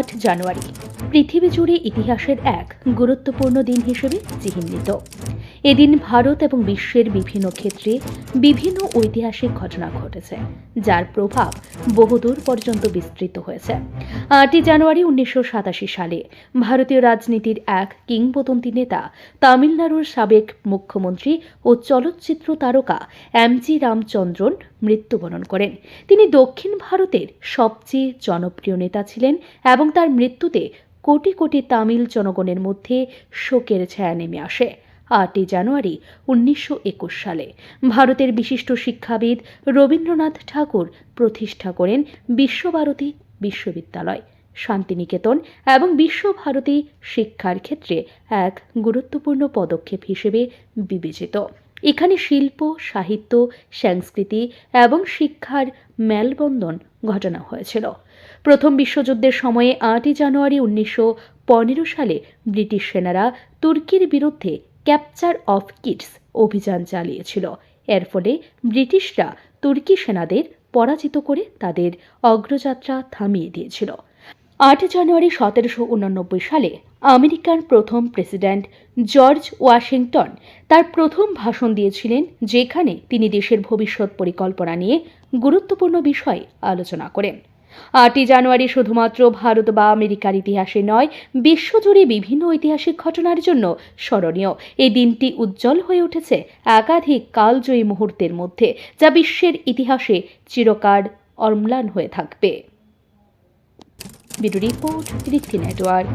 8 জানুয়ারি পৃথিবী জুড়ে ইতিহাসের এক গুরুত্বপূর্ণ দিন হিসেবে চিহ্নিত। এদিন ভারত এবং বিশ্বের বিভিন্ন ক্ষেত্রে বিভিন্ন ঐতিহাসিক ঘটনা ঘটেছে, যার প্রভাব বহুদূর পর্যন্ত বিস্তৃত হয়েছে। 8 জানুয়ারি 1987 সালে ভারতীয় রাজনীতির এক কিংবদন্তি নেতা, তামিলনাড়ুর সাবেক মুখ্যমন্ত্রী ও চলচ্চিত্র তারকা এম.জি. রামচন্দ্রন মৃত্যুবরণ করেন। তিনি দক্ষিণ ভারতের সবচেয়ে জনপ্রিয় নেতা ছিলেন এবং তার মৃত্যুতে কোটি কোটি তামিল জনগণের মধ্যে শোকের ছায়া নেমে আসে। 8 জানুয়ারি 1921 সালে ভারতের বিশিষ্ট শিক্ষাবিদ রবীন্দ্রনাথ ঠাকুর প্রতিষ্ঠা করেন বিশ্বভারতী বিশ্ববিদ্যালয়। শান্তিনিকেতন এবং বিশ্বভারতী শিক্ষার ক্ষেত্রে এক গুরুত্বপূর্ণ পদক্ষেপ হিসেবে বিবেচিত। এখানে শিল্প, সাহিত্য, সংস্কৃতি এবং শিক্ষার মেলবন্ধন ঘটানো হয়েছিল। প্রথম বিশ্বযুদ্ধের সময়ে 8 জানুয়ারি 1915 সালে ব্রিটিশ সেনারা তুর্কির বিরুদ্ধে ক্যাপচার অফ কিটস অভিযান চালিয়েছিল। এর ফলে ব্রিটিশরা তুর্কি সেনাদের পরাজিত করে তাদের অগ্রযাত্রা থামিয়ে দিয়েছিল। 8 জানুয়ারি 1789 সালে আমেরিকার প্রথম প্রেসিডেন্ট জর্জ ওয়াশিংটন তার প্রথম ভাষণ দিয়েছিলেন, যেখানে তিনি দেশের ভবিষ্যৎ পরিকল্পনা নিয়ে গুরুত্বপূর্ণ বিষয় আলোচনা করেন। 8 জানুয়ারি শুধুমাত্র ভারত বা আমেরিকার ইতিহাসে নয়, বিশ্বজুড়ে বিভিন্ন ঐতিহাসিক ঘটনার জন্য স্মরণীয়। এই দিনটি উজ্জ্বল হয়ে উঠেছে একাধিক কালজয়ী মুহূর্তের মধ্যে, যা বিশ্বের ইতিহাসে চিরকাল অম্লান হয়ে থাকবে। ব্যুরো রিপোর্ট, ঋদ্ধি নেটওয়ার্ক।